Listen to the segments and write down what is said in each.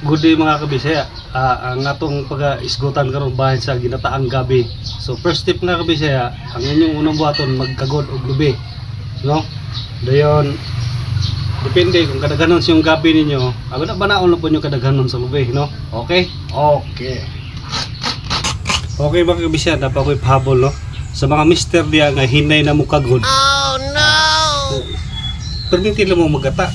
Good day mga kabisaya. Ang atong pag-isgutan karon bahin sa ginataang gabi. So first tip nga kabisaya, ang inyong unang buhaton magkagod og lubi. No? Dayon depende kung kadaghanon siyang gabi ninyo. Ako na banaon na po nyo kadaghanon sa lubi, no? Okay? Okay. Okay mga kabisaya, dapat ako'y pahabol, no? Sa mga mister diya nga hinay na mo kagod. Oh no! Permitin lang mo magata.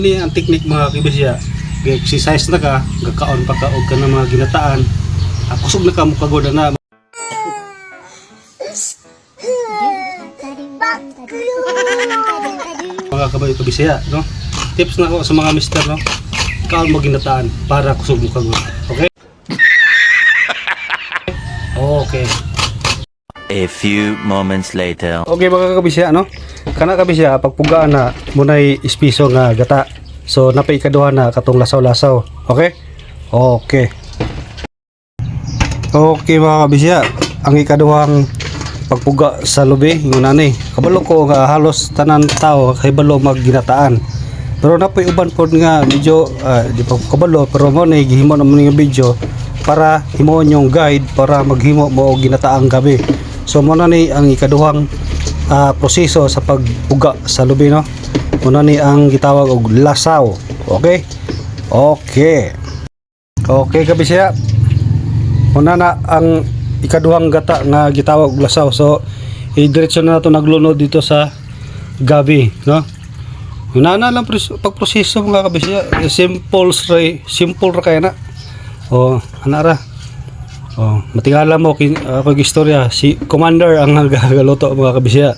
Ini ang teknik mga kabisaya. Exercise na ka, gakaon pa ka og ka ng mga ginataan. Kusog na ka mo kagod na. Mga kabisaya, no? Tips na ko sa mga mister, no? Kaon mo ginataan para kusog mo kagod. Okay? Okay. A few moments later. Okay mga kabisaya, no? Kana kabisaya pagpugaan na munay ispiso nga gata. So napay ikaduha na katong lasaw-lasaw. Okay? Okay. Okay mga kabisaya, ang ikaduhang pagpuga sa lubi nguna ni. Kabalo ko nga halos tanan tao kay balo magginataan. Pero napay uban pod nga medyo di pa kabalo pero mo ni gihimo na mo nga video para himuon yung guide para maghimo mo og ginataang gabi. So muna ni ang ikaduhang proseso sa pagpuga sa lubi, no? Muna ni ang gitawag og lasaw. Okay? Okay. Okay kabisaya. Muna na ang ikaduhang gata nga gitawag og lasaw. So i-diretso na nato naglunod dito sa gabi, no? Una na lang pagproseso mga kabisaya. Simple ra kay na. Anara. Matingala mo ako istorya si Commander ang nagaluto mga kabisaya,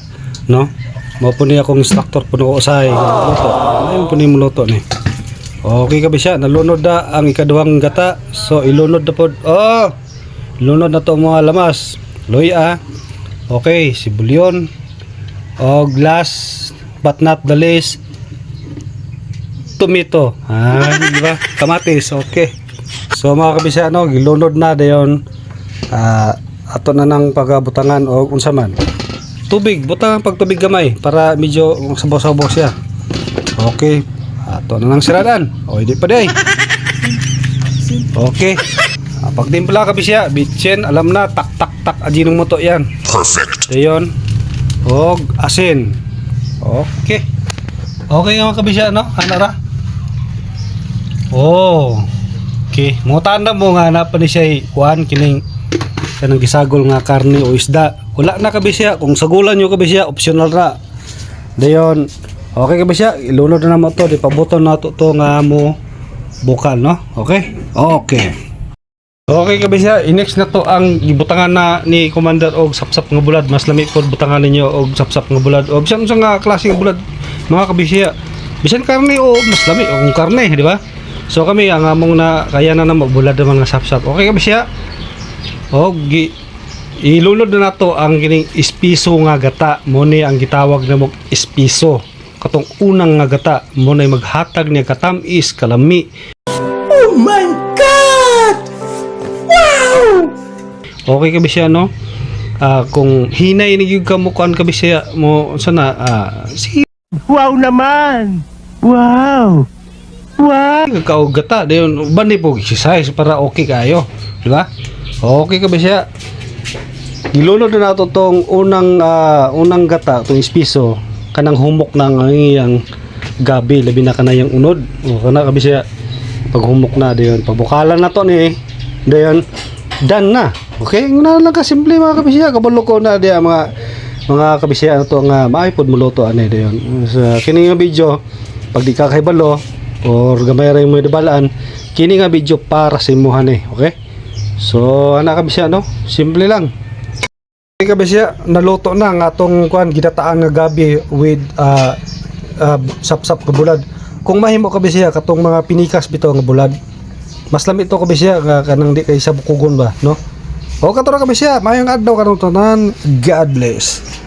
no? Mao po ni akong instructor puno usay luto. Ayun po ni muluto ni. Okay kabisaya, nalunod na ang ikaduhang gata. So ilunod na pod. Lunod na to mga lamas. Luya. Okay, sibulyon. Last but not the least, tomato. Di ba? Kamatis. Okay. So mga kabisaya, no, gilunod na dayon ato na nang pagabutangan o unsa man. Tubig, butangan pag tubig gamay para medyo sabaw-sabaw siya. Okay. Ato na nang siradan. Di pa day. Okay. Pagtimpla kabisaya, bitchen, alam na tak tak tak ajinong mo to yan. Perfect. Dayon. Og asin. Okay. Okay mga kabisaya, no? Anara. Okay, mutanda mo nga na pa ni siya kuan kining kanang gisagol nga karne o isda. Wala na kabisya, kung sagulan nyo kabisya, optional na. Dayon, okay kabisya, ilunod na mo to, di pabuton na to nga mo bukal, no? Okay? Okay. Okay kabisya, next na to ang ibutangan na ni Commander og sapsap nga bulad. Mas lami po butangan ninyo og sapsap nga bulad. O bisan sa nga klase nga bulad, mga kabisya. Bisan karne o mas lami o kung karne, di ba? So kami ang among na kaya na magbulad ng mga sapsap. Okay kabisya? Ilunod na nato ang kining espiso nga gata. Mo ni ang gitawag na mong espiso. Katong unang nga gata, mo na maghatag niya katamis, kalami. Oh my God! Wow! Okay kabisya, no? Kung hinay ni gyud ka mo kuan kabisya mo sana wow naman. Wow. Wow! Gata dayon bani po exercise para okay kayo, di ba? Okay kabisya. Ilunod na nato tong unang gata, tong espiso, kanang humok ng iyang gabi, labi na kanayang unod. Kana kabisya. Pag humok na dayon, pagbukalan na to ni dayon done na. Okay? Nguna lang ka simple mga kabisya, kabalo ko na diya mga kabisya na to nga maaypod mo luto ani dayon. Sa kini nga video, pag di ka kay balo or gamay ray mo dibalaan, kini nga video para sa imuhan okay? So ana kabisya, no? Simple lang. Okay kabisya, naluto na ang atong kuan ginataan nga gabi with sapsap nga bulad. Kung mahimo kabisya katong mga pinikas bitaw nga bulad, mas lamit to kabisya kanang di kay sa bukugon ba, no? O kato ra kabisya, mayong adlaw kanang tanan. God bless.